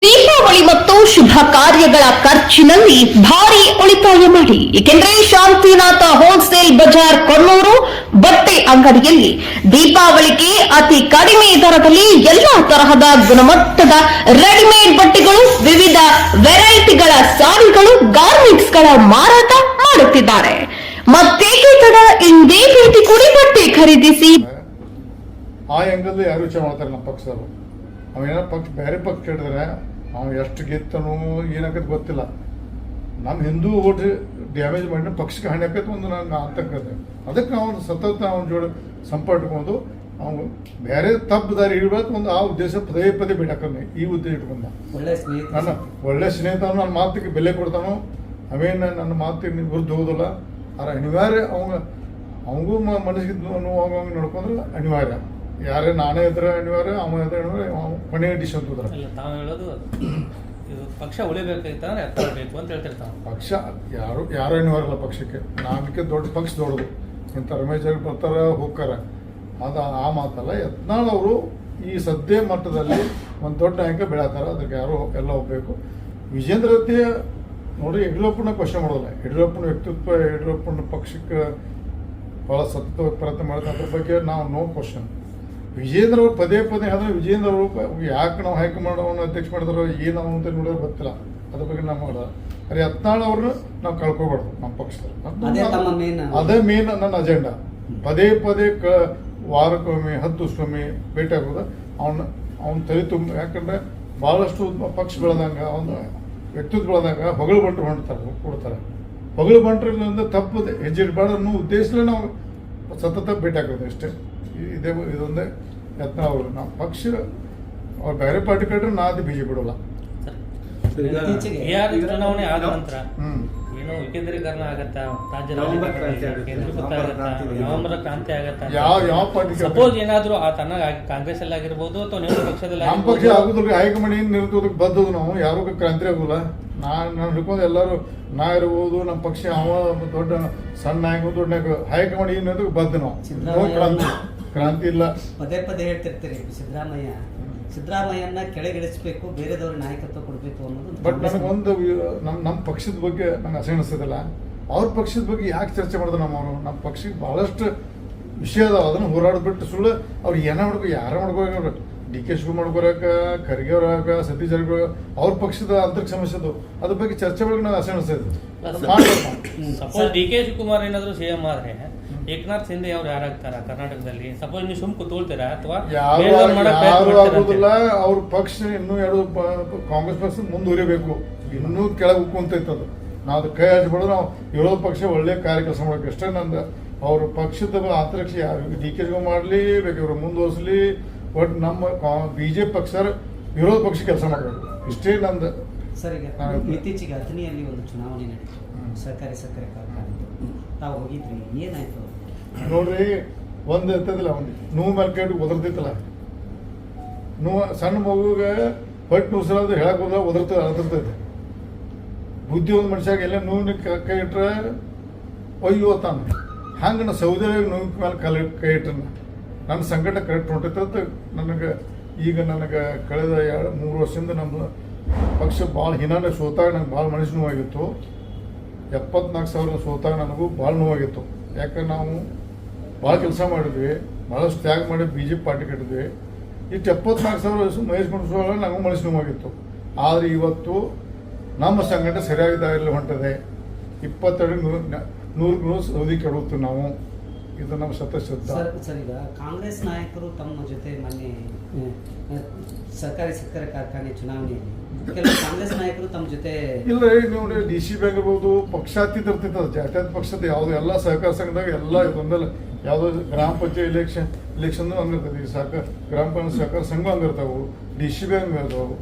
ದೀಪಾವಳಿ ಮತ್ತು ಶುಭ ಕಾರ್ಯಗಳ ಖರ್ಚಿನಲ್ಲಿ ಭಾರಿ ಉಳಿತಾಯ ಮಾಡಿ. ಏಕೆಂದರೆ ಶಾಂತಿನಾಥ ಹೋಲ್ಸೇಲ್ ಬಜಾರ್ ಕೊಣ್ಣೂರು ಬಟ್ಟೆ ಅಂಗಡಿಯಲ್ಲಿ ದೀಪಾವಳಿಗೆ ಅತಿ ಕಡಿಮೆ ದರದಲ್ಲಿ ಎಲ್ಲಾ ತರಹದ ಗುಣಮಟ್ಟದ ರೆಡಿಮೇಡ್ ಬಟ್ಟೆಗಳು, ವಿವಿಧ ವೆರೈಟಿಗಳ ಸಾರಿಗಳು, ಗಾರ್ಮೆಂಟ್ಸ್ಗಳ ಮಾರಾಟ ಮಾಡುತ್ತಿದ್ದಾರೆ. ಮತ್ತೇಕೆ ತಡ, ಇಂದೇ ಭೇಟಿ ಕೊಡಿ, ಬಟ್ಟೆ ಖರೀದಿಸಿ. ಆ ಹೆಂಗಲ್ಲಿ ಯಾರು ವಿಚಾರ ಮಾಡ್ತಾರೆ ನಮ್ಮ ಪಕ್ಷದವರು. ಅವೇನೋ ಬೇರೆ ಪಕ್ಷ ಹೇಳಿದ್ರೆ ಅವ್ನು ಎಷ್ಟು ಗೆತ್ತನೋ ಏನಾಗತ್ತೆ ಗೊತ್ತಿಲ್ಲ. ನಮ್ಮ ಹಿಂದೂ ಓಟ್ ಡ್ಯಾಮೇಜ್ ಮಾಡಿ ಪಕ್ಷಕ್ಕೆ ಹಾನಿ ಆಕೈತೆ ಒಂದು ನನ್ನ ಆತಂಕ ಇದೆ. ಅದಕ್ಕೆ ನಾವು ಸತತ ಅವನ ಜೋಡಿ ಸಂಪರ್ಕಕೊಂಡು ಅವನು ಬೇರೆ ತಪ್ಪು ದಾರಿ ಇಡಬೇಕು ಒಂದು ಆ ಉದ್ದೇಶ ಪದೇ ಪದೇ ಬಿಡಾಕಮ್ಮೆ ಈ ಉದ್ದೇಶ ಇಟ್ಕೊಂಡ. ನನ್ನ ಒಳ್ಳೆ ಸ್ನೇಹಿತನು ನನ್ನ ಮಾತಿಗೆ ಬೆಲೆ ಕೊಡ್ತಾನೋ, ಅವೇನು ನನ್ನ ಮಾತಿಗೆ ವಿರುದ್ಧ ಹೋಗೋದಿಲ್ಲ. ಆದರೆ ಅನಿವಾರ್ಯ ಅವನಿಗೂ ಮನಸ್ಸಿಗೆ ನೋವು ನೋಡ್ಕೊಂಡ್ರೆ ಅನಿವಾರ್ಯ. ಯಾರೇ ನಾನೇ ಇದ್ರೆ ಅನಿವಾರ್ಯ, ಅವನ ಇದ್ರೆ ಅನಿವಾರ್ಯ, ಕೊನೆ ಡಿಶ್ ಅಂತಂದ್ರೆ ತಾವು ಹೇಳೋದು ಪಕ್ಷ ಉಳಿಬೇಕಾಗಿತ್ತಂದ್ರೆ ಎತ್ತರಬೇಕು ಅಂತ ಹೇಳ್ತಿರ್ತಾವೆ. ಪಕ್ಷ ಯಾರು ಅನಿವಾರ್ಯ ಅಲ್ಲ ಪಕ್ಷಕ್ಕೆ. ನಾಲ್ಕೆ ದೊಡ್ಡ ಪಕ್ಷ ದೊಡ್ಡದು. ಇಂಥ ರಮೇಶ್ ಅವ್ರು ಬರ್ತಾರೆ ಹೋಗ್ತಾರೆ, ಅದು ಆ ಮಾತಲ್ಲ. ಯತ್ನಾಳ್ ಅವರು ಈ ಸದ್ಯ ಮಟ್ಟದಲ್ಲಿ ಒಂದು ದೊಡ್ಡ ನಾಯಕ ಬೆಳತಾರೆ. ಅದಕ್ಕೆ ಯಾರು ಎಲ್ಲ ಹೋಗ್ಬೇಕು. ವಿಜೇಂದ್ರ ರತ್ತಿ ನೋಡಿ, ಯಡಿಯೂರಪ್ಪನ ಕ್ವಶನ್ ಮಾಡೋದಿಲ್ಲ. ಯಡಿಯೂರಪ್ಪನ ವ್ಯಕ್ತಿತ್ವ, ಯಡಿಯೂರಪ್ಪನ ಪಕ್ಷಕ್ಕೆ ಭಾಳ ಸತತವಾಗಿ ಪ್ರಯತ್ನ ಮಾಡಿದ್ರೆ ಅದ್ರ ಬಗ್ಗೆ ನಾವು ನೋ ಕ್ವಶನ್. ವಿಜೇಂದ್ರ ಅವರು ಪದೇ ಪದೇ ಹೇಳಿದ್ರೆ ವಿಜೇಂದ್ರ ಅವರು ಯಾಕೆ ನಾವು ಹೈಕಮಾಂಡ್ ಅವನ್ನ ಅಧ್ಯಕ್ಷ ಮಾಡಿದ್ರು ಏನು ಅಂತ ನೋಡೋದು ಗೊತ್ತಿಲ್ಲ. ಅದ್ರ ಬಗ್ಗೆ ನಾವು ಮಾಡೋದು. ಅರೆ ಯತ್ನಾಳ್ ಅವ್ರನ್ನ ನಾವು ಕಳ್ಕೊಬಾರ್ದು ನಮ್ಮ ಪಕ್ಷದಲ್ಲಿ. ಅದೇ ಮೇನ್ ನನ್ನ ಅಜೆಂಡಾ. ಪದೇ ಪದೇ ವಾರಕ್ಕೊಮ್ಮೆ 10 ದಿವಸಕ್ಕೊಮ್ಮೆ ಭೇಟಿ ಆಗೋದು. ಅವ್ನ ತಲೆ ತುಂಬ. ಯಾಕಂದ್ರೆ ಭಾಳಷ್ಟು ಪಕ್ಷ ಬೆಳೆದಂಗ, ಅವನ ವ್ಯಕ್ತಿತ್ವ ಬೆಳೆದಾಗ ಹೊಗಳು ಬಂಟ್ರು ಕೊಡ್ತಾರೆ. ಹೊಗಳು ಬಂಟ್ರಿಂದ ತಪ್ಪು ಹೆಜ್ಜೆ ಇಡಬಾರ್ದು ಅನ್ನೋ ಉದ್ದೇಶದಲ್ಲಿ ನಾವು ಸತತ ಭೇಟಿ ಆಗೋದು ಅಷ್ಟೇ. ಇದೊಂದೇ ಯತ್ನ ಅವರು. ನಾವು ಪಕ್ಷ ಅವ್ರು ಬೇರೆ ಪಾರ್ಟಿ ಕಟ್ರೆ ನಾದಿ ಬಿಜೆಪಿ ಬಿಡೋಲ್ಲ. ಚುನಾವಣೆ ಆದ ನಂತರ ಏನು ವಿಕೇಂದ್ರೀಕರಣ ಆಗತ್ತಾ, ರಾಜ್ಯ ನವೆಂಬರ್ ಕ್ರಾಂತಿ ಆಗತ್ತಾ, ಯಾವ ಪಾರ್ಟಿ ಸಪೋಸ್ ಏನಾದ್ರು ಆ ತನ್ನ ಕಾಂಗ್ರೆಸ್ ಅಲ್ಲಿ ಆಗಿರ್ಬೋದು ಅಥವಾ ನೆಹರು ಪಕ್ಷದಲ್ಲಿ ನಮ್ಮ ಪಕ್ಷ ಆಗುದಿಲ್ಲ. ಹೈಕಮಾಂಡ್ ಏನು ನಿರ್ತದಕ್ಕೆ ಬದ್ದದು. ನಾವು ಯಾರು ಕ್ರಾಂತಿ ಆಗೋಲ್ಲ. ನಾನು ಹಿಡ್ಕೊಂಡು ಎಲ್ಲರೂ ನಾ ಇರ್ಬೋದು, ನಮ್ಮ ಪಕ್ಷ ಅವ ದೊಡ್ಡ ಸಣ್ಣ ನಾಯಕ ದೊಡ್ಡ ನಾಯಕ, ಹೈಕಮಾಂಡ್ ಏನು ಬದ್ದ ನಾವು ಕ್ರಾಂತಿ ಇಲ್ಲ. ಪದೇ ಪದೇ ಹೇಳ್ತಿರ್ತೀರಿ ಸಿದ್ದರಾಮಯ್ಯನ ಕೆಳಗಿಳಿಸ್ಬೇಕು, ಬೇರೆದವ್ರ ನಾಯಕತ್ವ ಕೊಡಬೇಕು ಅನ್ನೋದು. ಬಟ್ ನನಗೊಂದು ನಮ್ಮ ಪಕ್ಷದ ಬಗ್ಗೆ ನಂಗೆ ಅಸಹನಿಸ್ತದಲ್ಲ. ಅವ್ರ ಪಕ್ಷದ ಬಗ್ಗೆ ಯಾಕೆ ಚರ್ಚೆ ಮಾಡಿದ್ರು ನಮ್ಮವರು? ನಮ್ಮ ಪಕ್ಷಕ್ಕೆ ಬಹಳಷ್ಟು ವಿಷಯ ಅದಾವ. ಅದನ್ನು ಹೋರಾಡ್ಬಿಟ್ಟು ಸುಳ್ಳು ಅವ್ರು ಏನ ಮಾಡ್ಕೋ ಯಾರ ಮಾಡ್ಕೋಬೇಕು. ಡಿ ಕೆ ಶಿವಕುಮಾರ್ ಮಾಡ್ಕೊಳಕ, ಖರ್ಗೆ ಅವ್ರಾಗ, ಸತೀಶ್ ಜಾರಕಿಹೊಳಿ ಅವ್ರ ಪಕ್ಷದ ಆಂತರಿಕ ಸಮಸ್ಯೆ ಅದು. ಅದ್ರ ಬಗ್ಗೆ ಚರ್ಚೆ ಬಗ್ಗೆ ನಂಗೆ ಅಸಹನಿಸ್ತದೆ. ಸಪೋಸ್ ಡಿ ಕೆ ಶಿವಕುಮಾರ್ ಏನಾದ್ರು ಸಿಎಂ ಆದ್ರೆ ಏಕನಾಥ್ ಶಿಂದೆ ಅವ್ರು ಯಾರಾಗ್ತಾರ ಕರ್ನಾಟಕದಲ್ಲಿ? ಸಪೋಸ್ ನೀವು ಸುಮ್ ಕೂತ್ಕೊಳ್ತೀರಾ ಅಥವಾ ಯಾರು ಆಗುದಿಲ್ಲ? ಅವ್ರ ಪಕ್ಷ ಇನ್ನೂ ಎರಡು ಕಾಂಗ್ರೆಸ್ ಪಕ್ಷ ಮುಂದುವರಿಬೇಕು. ಇನ್ನೂ ಕೆಳಗೆ ಉಕ್ಕೊಂತೈತೆ ಅದು. ನಾವು ಅದು ಕೈ ಹಚ್ಬಿಡೋದು. ನಾವು ವಿರೋಧ ಪಕ್ಷ ಒಳ್ಳೆ ಕಾರ್ಯ ಕೆಲಸ ಮಾಡೋಕೆ ಅಷ್ಟೇ ನಂದು. ಅವ್ರ ಪಕ್ಷದ ಆಂತರಿಕ್ಷ ಡಿ ಕೆ ಶಿವಕುಮಾರ್ ಮಾಡಲಿ ಬೇಕು, ಇವರು ಮುಂದುವರಿಸಲಿ. ಬಟ್ ನಮ್ಮ ಬಿಜೆಪಿ ಪಕ್ಷ ವಿರೋಧ ಪಕ್ಷ ಕೆಲಸ ಮಾಡಬೇಕು, ಇಷ್ಟೇ ನಂದು. ಸರ್, ಈಗ ಇತ್ತೀಚೆಗೆ ಅಥಣಿಯಲ್ಲಿ ಒಂದು ಚುನಾವಣೆ ನಡೀತು, ಸಹಕಾರಿ ಸಕ್ಕರೆ ಕಾರ್ಖಾನೆ. ತಾವು ಹೋಗಿದ್ರಿ, ಏನಾಯ್ತು ನೋಡ್ರಿ? ಒಂದು ಇರ್ತದಿಲ್ಲ, ಒಂದು ನೋವು ಮೇಲೆ ಕೇಳಿ ಒದರ್ತಿತ್ತಲ್ಲ. ನೋವು ಸಣ್ಣ ಮಗುಗೆ ಹೊಟ್ಟೆ ನುಸಲಾದ್ರೆ ಹೇಳಕ್ ಹೋದ ಒದರ್ತೈತೆ. ಬುದ್ಧಿ ಒಂದು ಮನುಷ್ಯಾಗ ಎಲ್ಲ ನೋವಿನ ಕೈ ಇಟ್ರೆ ಅಯ್ಯೋ ತಾನು. ಹಂಗೆ ನಾ ಸೌದೆ ನೋವಿನ ಮೇಲೆ ಕೈ ಇಟ್ರೆ ನನ್ನ ಸಂಕಟ ಕರೆಕ್ಟ್ ಹೊಂಟೈತೆ. ನನಗೆ ಕಳೆದ 2-3 ವರ್ಷದಿಂದ ನಮ್ಮ ಪಕ್ಷ ಭಾಳ ಹಿನಾನೆ ಸೋತಾಗ ನಂಗೆ ಭಾಳ ಮನಸ್ಸು ನೋವಾಗಿತ್ತು. 74,000 ಸೋತಾಗ ನನಗೂ ಭಾಳ ನೋವಾಗಿತ್ತು. ಯಾಕಂದ್ರೆ ನಾವು ಭಾಳ ಕೆಲಸ ಮಾಡಿದ್ವಿ, ಭಾಳಷ್ಟು ತ್ಯಾಗ ಮಾಡಿ BJP ಪಾರ್ಟಿ ಕಟ್ಟಿದ್ವಿ. ಇಷ್ಟು 74,000 ಮಹೇಶ್ ಕುಂಡ್ಸೋಳ ನನಗೂ ಮನಸ್ಸು ನೋವಾಗಿತ್ತು. ಆದರೆ ಇವತ್ತು ನಮ್ಮ ಸಂಘಟ ಸರಿಯಾಗಿ ದಾರಿಯಲ್ಲಿ ಹೊಂಟದೆ. 22-100 ಸೌದಿ ಕೆಡುತ್ತೆ ನಾವು. ಇದು ನಮ್ಮ ಸತ್ಯಶ್ರದ್ಧ. ಸರ್, ಈಗ ಕಾಂಗ್ರೆಸ್ ನಾಯಕರು ತಮ್ಮ ಜೊತೆ ಮೊನ್ನೆ ಸಹಕಾರಿ ಸಕ್ಕರೆ ಕಾರ್ಖಾನೆ ಚುನಾವಣೆಯಲ್ಲಿ ಕೆಲವು ಕಾಂಗ್ರೆಸ್ ನಾಯಕರು ತಮ್ಮ ಜೊತೆ ಇಲ್ಲ. ನೋಡಿ, DCB ಆಗಿರ್ಬೋದು, ಪಕ್ಷಾತೀತ ಇರ್ತೈತೆ. ಜಾತ್ಯಾತ ಪಕ್ಷದ ಯಾವುದು ಎಲ್ಲ ಸಹಕಾರ ಸಂಘದಾಗ ಎಲ್ಲ ಇದೊಂದಲ್ಲ. ಯಾವುದೋ ಗ್ರಾಮ ಪಂಚಾಯತ್ ಇಲೆಕ್ಷನ್ ಹಂಗಿರ್ತೈತಿ, ಗ್ರಾಮ ಪಂಚಾಯತ್ ಸಹಕಾರ ಸಂಘ ಹಂಗಿರ್ತಾವೆ, DCB ಹಂಗಿರ್ತಾವೆ.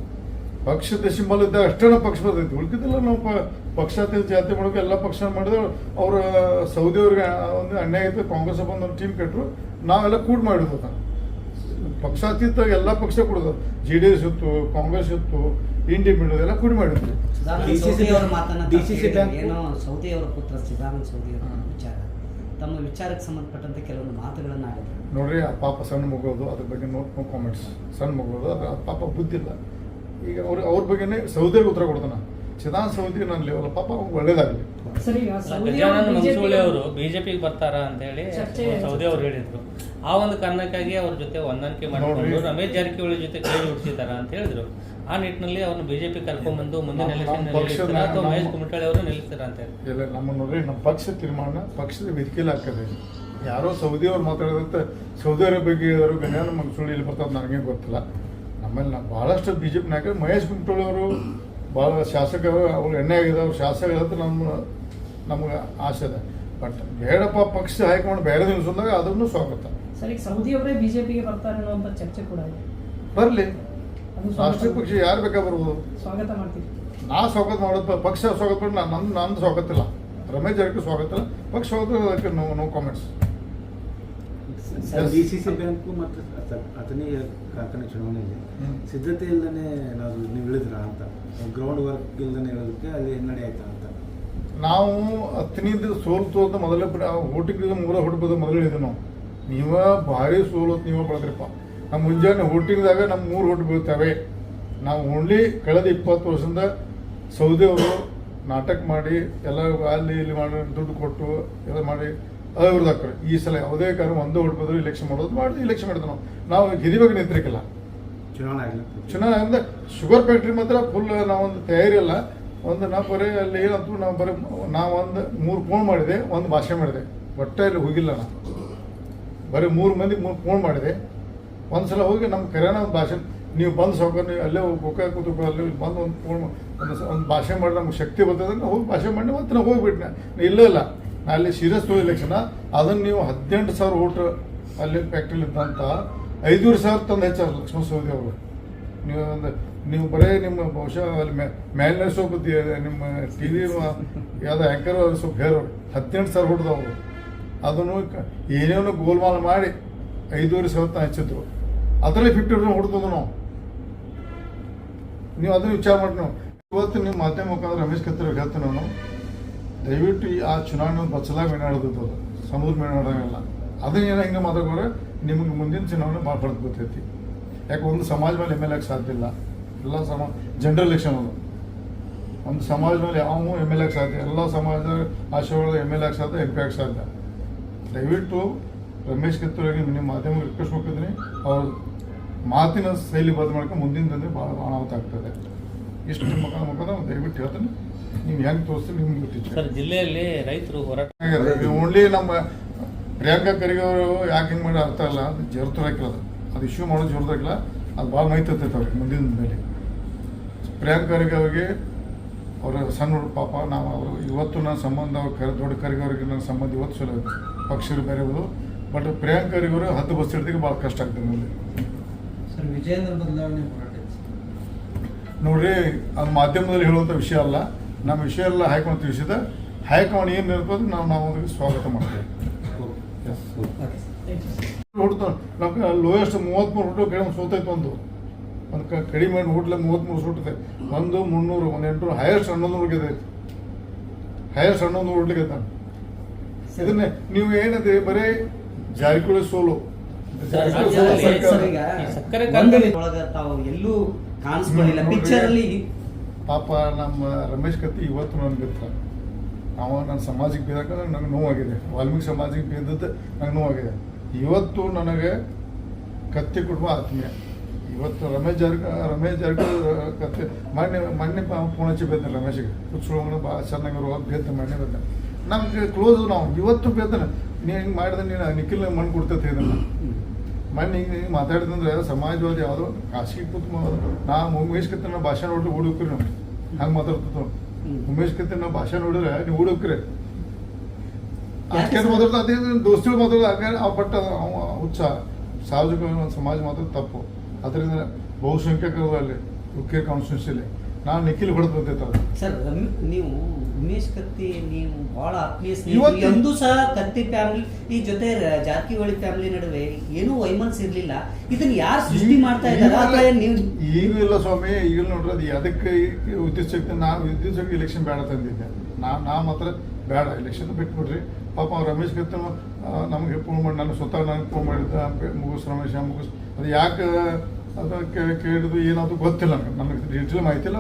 ಪಕ್ಷದ ಸಿಂಬಲ್ ಇದ್ದಾಗ ಅಷ್ಟೇ ನಾವು ಪಕ್ಷ ಬರ್ತೈತಿ. ಉಳ್ಕಿದಿಲ್ಲ. ನಾವು ಪಕ್ಷಾತೀತ ಜಾತಿ ಮಾಡೋಕೆ ಎಲ್ಲ ಪಕ್ಷ ಮಾಡಿದ್ರೆ ಅವ್ರ ಸೌದಿ ಅವ್ರಿಗೆ ಒಂದು ಅನ್ಯಾಯ ಆಯ್ತು. ಕಾಂಗ್ರೆಸ್ ಬಂದು ಟೀಮ್ ಕಟ್ಟರು, ನಾವೆಲ್ಲ ಕೂಡ್ ಮಾಡಿದ್ವು. ಪಕ್ಷಾತೀತ ಎಲ್ಲ ಪಕ್ಷ ಕೊಡೋದು. JDS ಇತ್ತು, ಕಾಂಗ್ರೆಸ್ ಇತ್ತು, ಇಂಡಿಪೆಂಡೆಂಟ್ ಎಲ್ಲ ಕೂಡಿ ಮಾಡಿದ್ವಿ. ಏನೋ ಸೌದಿ ಅವರ ಪುತ್ರ ಸಿದ್ದಾನಂದ ಸೌದಿ ಅವರ ವಿಚಾರ, ತಮ್ಮ ವಿಚಾರಕ್ಕೆ ಸಂಬಂಧಪಟ್ಟಂತೆ ಕೆಲವೊಂದು ಮಾತುಗಳನ್ನು ಆಡಿದ್ರು. ನೋಡ್ರಿ, ಆ ಪಾಪ ಸಣ್ಣ ಮಗೋದು, ಅದ್ರ ಬಗ್ಗೆ ನೋ ಕಾಮೆಂಟ್ಸ್. ಸಣ್ಣ ಮಗೋದು, ಅದು ಪಾಪ ಬುದ್ಧಿಲ್ಲ. ಈಗ ಅವ್ರ ಬಗ್ಗೆನೇ ಸೌದಿಗೆ ಉತ್ತರ ಕೊಡ್ತಾನೆ. ಚಿದಾನಂದ ಸೌದಿ ನನ್ನ ಲೆವೆಲ್ ಪಾಪ ಅವ್ನು ಒಳ್ಳೇದಾಗಲಿ. ಸರಿ, ಈಗ ಸೌದಿ ಗಜಾನನ ಅವರು ಮಂಸೂಳಿ BJP ಅವರು ಬಿಜೆಪಿಗೆ ಬರ್ತಾರ ಅಂತ ಹೇಳಿ ಚರ್ಚೆ ಸೌದಿ ಅವರು ಹೇಳಿದ್ರು. ಆ ಒಂದು ಕಾರಣಕ್ಕಾಗಿ ಅವ್ರ ಜೊತೆ ಹೊಂದಾಣಿಕೆ ಮಾಡಿಕೊಂಡು ನೋಡ್ರಿ. ರಮೇಶ್ ಜಾರಕಿಹೊಳಿ ಜೊತೆ ಕೈ ಜೋಡಿಸಿದಾರ ಅಂತ ಹೇಳಿದ್ರು. ಆ ನಿಟ್ಟಿನಲ್ಲಿ ಅವ್ರನ್ನ ಬಿಜೆಪಿ ಕರ್ಕೊಂಡ್ಬಂದು ಮುಂದಿನ ನಮ್ಮ ಎಲೆಕ್ಷನ್ ಪಕ್ಷದ ನಿಲ್ಲಿಸ್ತಾರ ಅಥವಾ ನಮ್ಮ- ಮಹೇಶ್ ಕುಮಟಳ್ಳಿ ಅವರು ನಿಲ್ಲಿಸ್ತಾರ ಅಂತ ಹೇಳಿ. ಇಲ್ಲ ನಮ್ಮ ನೋಡ್ರಿ, ನಮ್ಮ ಪಕ್ಷ ತೀರ್ಮಾನ ಪಕ್ಷದ ವೇದಿಕೆಯಲ್ಲಿ ಹಾಕದೆ. ಯಾರೋ ಸೌದಿ ಅವ್ರು ಮಾತಾಡೋದಂತ ಸೌದಿ ಅರೇಬಿಯಾಗೆ ಅವರು ಗಣ್ಯಾನ ಮಂಗಸೂಳಿ ಇಲ್ಲಿ ಬರ್ತದೆ ನನಗೆ ಗೊತ್ತಿಲ್ಲ. ನಮ್ಮಲ್ಲಿ ನಾವು ಭಾಳಷ್ಟು BJP ನಾಯಕರು ಮಹೇಶ್ ಕುಮಟಳ್ಳಿ ಅವರು ಭಾಳ ಶಾಸಕರು, ಅವ್ರು ಎಣ್ಣೆ ಆಗಿದೆ, ಅವ್ರು ಶಾಸಕರಂತ ನಮ್ಗೆ ಆಸೆ ಇದೆ. ಬಟ್ ಬೇಡಪ್ಪ ಪಕ್ಷ ಹೈಕಮಾಂಡ್ ಬೇರೆ ನಿಲ್ಸೋದಾಗ ಅದನ್ನು ಸ್ವಾಗತ. ಸರಿ, ಸೌದಿ ಅವರೇ ಬಿಜೆಪಿಗೆ ಬರ್ತಾರೆ ಅನ್ನುವಂಥ ಚರ್ಚೆ ಕೂಡ ಇದೆ. ಬರಲಿ, ಅದು ರಾಷ್ಟ್ರೀಯ ಪಕ್ಷ ಯಾರು ಬೇಕಾ ಬರ್ಬೋದು. ಸ್ವಾಗತ ಮಾಡ್ತೀವಿ. ನಾ ಸ್ವಾಗತ ಮಾಡೋದು, ಪಕ್ಷ ಸ್ವಾಗತ ಮಾಡಿ ನಂದು ಸ್ವಾಗತ ಇಲ್ಲ, ರಮೇಶ್ ಜಾರಕಿಹೊಳಿ ಸ್ವಾಗತ ಇಲ್ಲ, ಪಕ್ಷ ಸ್ವಾಗತ ಅದಕ್ಕೆ ನೋ ಕಾಮೆಂಟ್ಸ್. DCC ಬ್ಯಾಂಕು ಮತ್ತು ಅಥಣಿ ಕಾರ್ಖಾನೆ ಚುನಾವಣೆಯಲ್ಲಿ ಸಿದ್ಧತೆ ಇಲ್ಲದೇ ನೀವು ಇಳಿದ್ರ ಅಂತ, ಗ್ರೌಂಡ್ ವರ್ಕ್ ಇಲ್ಲದೇ ಇಳೋದಕ್ಕೆ ಅಲ್ಲಿ ಹಿನ್ನಡೆ ಆಯ್ತಾ ಅಂತ. ನಾವು ಹತ್ತನಿಂದ ಸೋಲ್ತು ಅಂತ ಮೊದಲೇ ಓಟಿಂಗ್ ಮೂರ ಹೊಡ್ಬೋದು ಮೊದಲು ಹೇಳಿದ್ವಿ ನಾವು. ನೀವ ಭಾರಿ ಸೋಲೋತ್ ನೀವ ಬಳದ್ರಿಪ್ಪ. ನಮ್ಮ ಮುಂಜಾನೆ ಓಟಿಂಗ್ದಾಗ ನಮ್ಮ 3 ಓಟ್ ಬೀಳ್ತೇವೆ. ನಾವು ಓನ್ಲಿ ಕಳೆದ 20 ವರ್ಷದಿಂದ ಸೌದಿ ಅವರು ನಾಟಕ ಮಾಡಿ ಎಲ್ಲ ಅಲ್ಲಿ ಇಲ್ಲಿ ಮಾಡಿ ದುಡ್ಡು ಕೊಟ್ಟು ಎಲ್ಲ ಮಾಡಿ ಅವ್ರದಾಕ್ರೆ. ಈ ಸಲ ಯಾವುದೇ ಕಾರಣ ಒಂದೇ ಓಟ್ ಬದ್ರು ಇಲೆಕ್ಷನ್ ಮಾಡೋದು ಮಾಡಿ ಇಲೆಕ್ಷನ್ ಮಾಡಿದ್ವಿ ನಾವು ಗಿರಿಬೇಕು ನಿಂತಿರ್ಕಿಲ್ಲ. ಚುನಾವಣೆ ಆಗಿಲ್ಲ. ಚುನಾವಣೆ ಅಂದ್ರೆ ಶುಗರ್ ಫ್ಯಾಕ್ಟ್ರಿ ಮಾತ್ರ ಫುಲ್ ನಾವೊಂದು ತಯಾರಿ ಇಲ್ಲ. ನಾವು ಬರೀ ಅಲ್ಲಿ ಏನಂತ ನಾವು ಬರೀ ನಾವೊಂದು 3 ಫೋನ್ ಮಾಡಿದೆ, ಒಂದು ಭಾಷೆ ಮಾಡಿದೆ, ಒಟ್ಟೆ ಅಲ್ಲಿ ಹೋಗಿಲ್ಲ. ನಾನು ಬರೀ 3 ಮಂದಿಗೆ 3 ಫೋನ್ ಮಾಡಿದೆ. ಒಂದ್ಸಲ ಹೋಗಿ ನಮ್ಮ ಕರೆನ ಒಂದು ಭಾಷೆ, ನೀವು ಬಂದು ಸಾಕು, ನೀವು ಅಲ್ಲೇ ಗೋಕಾಕ್ ಕೂತು ಅಲ್ಲಿ ಬಂದು ಒಂದು ಫೋನ್ ಒಂದು ಭಾಷೆ ಮಾಡಿ ನಮ್ಗೆ ಶಕ್ತಿ ಬರ್ತದೆ ಅಂತ ಹೋಗಿ ಭಾಷೆ ಮಾಡಿ ಮತ್ತೆ ನಾವು ಹೋಗಿಬಿಟ್ನೆ. ಇಲ್ಲ ನಾ ಅಲ್ಲಿ ಸೀರಿಯಸ್ ತೊಗೊಂಡು ಇಲೆಕ್ಷನ್ ಅದನ್ನು ನೀವು 18,000 ಓಟ್ ಅಲ್ಲಿ ಫ್ಯಾಕ್ಟ್ರಿಲಿ ಇದ್ದಂಥ 5,500 ತಂದು ಹೆಚ್ಚಾರ ಲಕ್ಷ್ಮಣ ಸವದಿ ಅವರು. ನೀವು ಬರೀ ನಿಮ್ಮ ಬಹುಶಃ ಅಲ್ಲಿ ಮೇಲಿನ ಸ್ವಲ್ಪ ನಿಮ್ಮ TV ಯಾವ್ದು ಆ್ಯಂಕರ್ ಅವ್ರು ಸ್ವಲ್ಪ ಹೇರೋರು 18,000 ಹೊಡೆದವರು. ಅದನ್ನು ಏನೇನೋ ಗೋಲ್ಮಾಲ್ ಮಾಡಿ 5,500 ಹೆಚ್ಚಿದ್ರು. ಅದರಲ್ಲಿ 50% ಹೊಡೆದದು ನಾವು. ನೀವು ಅದನ್ನು ವಿಚಾರ ಮಾಡಿ. ನಾವು ಇವತ್ತು ನಿಮ್ಮ ಮಾಧ್ಯಮ ಮುಖಾಂತರ ರಮೇಶ್ ಕತ್ತಿ ಹೇಳ್ತೀನಿ ನಾನು, ದಯವಿಟ್ಟು ಆ ಚುನಾವಣೆ ಬಚ್ಚಲಾಗಿ ಮೇನಾಡೋದು ಅದು ಸಮುದ್ರ ಮೇನಾಡೋಂಗಿಲ್ಲ. ಅದನ್ನೇನೋ ಹಿಂಗೆ ಮಾತಾಡೋರೆ ನಿಮಗೆ ಮುಂದಿನ ಚುನಾವಣೆ ಭಾಳ ಬಡ್ದು ಗೊತ್ತೈತಿ. ಯಾಕೆ ಒಂದು ಸಮಾಜ ಮೇಲೆ MLA ಆಗಕ್ಕೆ ಸಾಧ್ಯ ಇಲ್ಲ. ಎಲ್ಲ ಜನರಲ್ ಎಲೆಕ್ಷನ್ ಅದು. ಒಂದು ಸಮಾಜ ಮೇಲೆ ಯಾವ MLA ಆಗಕ್ಕೆ ಸಾಧ್ಯ, ಎಲ್ಲ ಸಮಾಜ ಆಶಯಗಳು MLA ಆಗಕ್ಕೆ ಸಾಧ್ಯ, MP ಆಗಕ್ಕೆ ಸಾಧ್ಯ. ದಯವಿಟ್ಟು ರಮೇಶ್ ಕತ್ತೂರಿಗೆ ನಿಮ್ಮ ಮಾಧ್ಯಮ ರಿಕ್ವೆಸ್ಟ್ ಮಾಡ್ತಿದ್ದೀನಿ, ಅವ್ರ ಮಾತಿನ ಶೈಲಿ ಬದಲು ಮಾಡ್ಕೊಂಡು ಮುಂದಿನ ತಂದ್ರೆ ಭಾಳ ಅನಾಹುತ ಆಗ್ತದೆ. ಇಷ್ಟು ಮುಖಾಂತರ ದಯವಿಟ್ಟು ಹೇಳ್ತೀನಿ, ನೀವು ಹೆಂಗೆ ತೋರಿಸ್ತೀರಿ ನಿಮ್ಗೆ ಗೊತ್ತಿತ್ತು. ಸರ್, ಜಿಲ್ಲೆಯಲ್ಲಿ ರೈತರು ಹೋರಾಟ ಓನ್ಲಿ ನಮ್ಮ ಪ್ರಿಯಾಂಕಾ ಖರ್ಗೆ ಅವರು ಯಾಕೆ ಹಿಂಗೆ ಮಾಡಿ ಅರ್ಥ ಇಲ್ಲ, ಅದು ಜೋರ್ತರಾಕಿಲ್ಲ. ಅದು ಇಶ್ಯೂ ಮಾಡೋದು ಜೋರ್ದಾಗಿಲ್ಲ, ಅದು ಭಾಳ ಮೈತೈತೆ ಅವ್ರಿಗೆ ಮುಂದಿನ ಮೇಲೆ. ಪ್ರಿಯಾಂಕಾ ಖರ್ಗೆ ಅವ್ರಿಗೆ ಅವರ ಸಣ್ಣ ಹುಡುಗ ಪಾಪ, ನಾವು ಅವರು ಇವತ್ತು ನನ್ನ ಸಂಬಂಧ ದೊಡ್ಡ ಖರ್ಗೆ ಅವ್ರಿಗೆ ನನ್ನ ಸಂಬಂಧ ಇವತ್ತು ಚಲೋ ಐತೆ, ಪಕ್ಷರು ಬೇರೆ ಇರೋದು. ಬಟ್ ಪ್ರಿಯಾಂಕಾ ಖರ್ಗೆ ಅವರು 10 ಬಸ್ ಹಿಡಿದಿಗೆ ಭಾಳ ಕಷ್ಟ ಆಗ್ತದೆ ಮುಂದೆ. ಸರ್, ವಿಜಯೇಂದ್ರ ಬದಲಾವಣೆ ಹೋರಾಟ ನೋಡ್ರಿ, ಅದು ಮಾಧ್ಯಮದಲ್ಲಿ ಹೇಳುವಂಥ ವಿಷಯ ಅಲ್ಲ. ನಮ್ಮ ವಿಷಯ ಎಲ್ಲ ಹೈಕಮಾಂಡ್ ತಿಳಿಸಿದ, ಹೈಕಮಾಂಡ್ ಏನು ಇರ್ತದೆ ನಾವು ಅದಕ್ಕೆ ಸ್ವಾಗತ ಮಾಡ್ತೇವೆ. ಹುಡ್ತು ನಮ್ಗೆ ಲೋಯೆಸ್ಟ್ 33 ಹುಟ್ಟು ಕಡಿಮೆ ಸೋತೈತೆ. ಒಂದು ಕಡಿಮೆ ಹುಟ್ಲೆ 33 ಸುಟ್ಟಿದೆ. 1 300 1 800 ಹೈಯೆಸ್ಟ್ 1100 ಗೆದ್ದೈತೆ. ಹೈಯೆಸ್ಟ್ 1100 ಹುಡ್ಲಿಕ್ಕೆ ಇದನ್ನೇ ನೀವು ಏನಿದೆ ಬರೀ ಜಾರಕಿಹೊಳಿ ಸೋಲು. ಸಕ್ಕರೆ ಕಾರ್ಖಾನೆ ಒಳಗ ತಾವು ಎಲ್ಲೂ ಕಾಣಿಸ್ಕೊಳ್ಳಿಲ್ಲ ಪಿಕ್ಚರ್ ಅಲ್ಲಿ. ಪಾಪ ನಮ್ಮ ರಮೇಶ್ ಕತ್ತಿ ಇವತ್ತು ನನಗೆ ಗೊತ್ತ. ನಾವು ನನ್ನ ಸಮಾಜಕ್ಕೆ ಬೇದಾಗ ನನಗೆ ನೋವಾಗಿದೆ, ವಾಲ್ಮೀಕಿ ಸಮಾಜಕ್ಕೆ ಬೇದದ್ದು ನನಗೆ ನೋವಾಗಿದೆ. ಇವತ್ತು ನನಗೆ ಕತ್ತಿ ಕುಟುಂಬ ಆತ್ಮೀಯ. ಇವತ್ತು ರಮೇಶ್ ಜಾರಕಿಹೊಳಿ ಕತ್ತಿ ಮೊನ್ನೆ ಫೋನ್ ಹಚ್ಚಿ ಬೇತಾನೆ ರಮೇಶಿಗೆ, ಕುಚ್ಕೊಳ್ಳೋಣ ಭಾಳ ಚೆನ್ನಾಗಿರುವ ಬೇತ ಮೊನ್ನೆ ಬೇತ ನಮ್ಗೆ ಕ್ಲೋಸ್. ನಾವು ಇವತ್ತು ಬೇತಾನೆ, ನೀನು ಹಿಂಗೆ ಮಾಡಿದ್ರೆ ನೀನು ನಿಖಿಲ್ ಮಣ್ಣು ಕೊಡ್ತೈತೆ ಇದನ್ನು ಮೊನ್ನೆ ಹಿಂಗೆ ಮಾತಾಡಿದಂದ್ರೆ ಸಮಾಜವಾದಿ ಯಾವುದೋ ಖಾಸಗಿ ಕೂತ್ ನಾವು ಉಮೇಶ್ ಕತ್ತಿ ನಾವು ಭಾಷೆ ನೋಡ್ರಿ ಓಡೋಕ್ರಿ. ನಾವು ಹಂಗೆ ಮಾತಾಡ್ತಿತ್ತು. ಉಮೇಶ್ ಕತ್ತಿ ನಾವು ಭಾಷೆ ನೋಡಿದ್ರೆ ನೀವು ಓಡೋಕ್ರಿ. ಅಷ್ಟೇ ಮಾತಾಡ್ತಾ ಅದೇ ದೋಸ್ತಿಗಳು ಮಾತಾಡೋದು ಹಾಗೆ ಅವ್ ಬಟ್ ಅವ ಹುಚ್ಚ. ಸಾರ್ವಜನಿಕ ಸಮಾಜ ಮಾತ್ರ ತಪ್ಪು. ಅದರಿಂದ ಬಹುಸಂಖ್ಯಾತರು ಅಲ್ಲಿ ಹುಕ್ಕೇರಿ ಕಾನ್ಸ್ಟಿಟ್ಯೂನ್ಸಿಲಿ ನಾನು ನಿಖಿಲ್ ಹೊಡೆದು ಬಂದೈತೆ. ಸರ್, ನೀವು ಉಮೇಶ್ ಕತ್ತಿ ನೀವು ಬಹಳ ಆತ್ಮೀಯ ಇವತ್ತು- ಸ್ನೇಹಿತರು. ಎಂದೂ ಸಹ ಕತ್ತಿ ಫ್ಯಾಮಿಲಿ ಈ ಜೊತೆ ಜಾರಕಿಹೊಳಿ ಫ್ಯಾಮಿಲಿ ನಡುವೆ ಏನೂ ವೈಮನಸ್ಸು ಇರ್ಲಿಲ್ಲ. ಇದನ್ನ ಯಾರು ಸೃಷ್ಟಿ ಮಾಡ್ತಾ ಇದ್ದಾರೆ? ನೀವು ಈಗೂ ಇಲ್ಲ ಸ್ವಾಮಿ, ಈಗ ನೋಡ್ರಿ ಅದು ಅದಕ್ಕೆ ವಿದ್ಯುತ್ ಶಕ್ತಿ. ನಾವು ವಿದ್ಯುತ್ ಶಕ್ತಿ ಇಲೆಕ್ಷನ್ ಬೇಡ ತಂದಿದ್ದೆ. ನಾ ಮಾತ್ರ ಬೇಡ ಇಲೆಕ್ಷನ್ ಬಿಟ್ಬಿಡ್ರಿ. ಪಾಪ ರಮೇಶ್ ಕತ್ತಿ ನಮಗೆ ಫೋನ್ ಮಾಡಿ, ನಾನು ಸ್ವತಃ ನನಗೆ ಫೋನ್ ಮಾಡಿದ್ದ, ಮುಗಿಸ್ ರಮೇಶ ಮುಗಿಸ್, ಅದು ಯಾಕೆ ಅದಕ್ಕೆ ಕೇಳಿದ್ದು ಏನಾದ್ರು ಗೊತ್ತಿಲ್ಲ ನನಗೆ ಡೀಟೇಲ್ ಮಾಹಿತಿ ಇಲ್ಲ.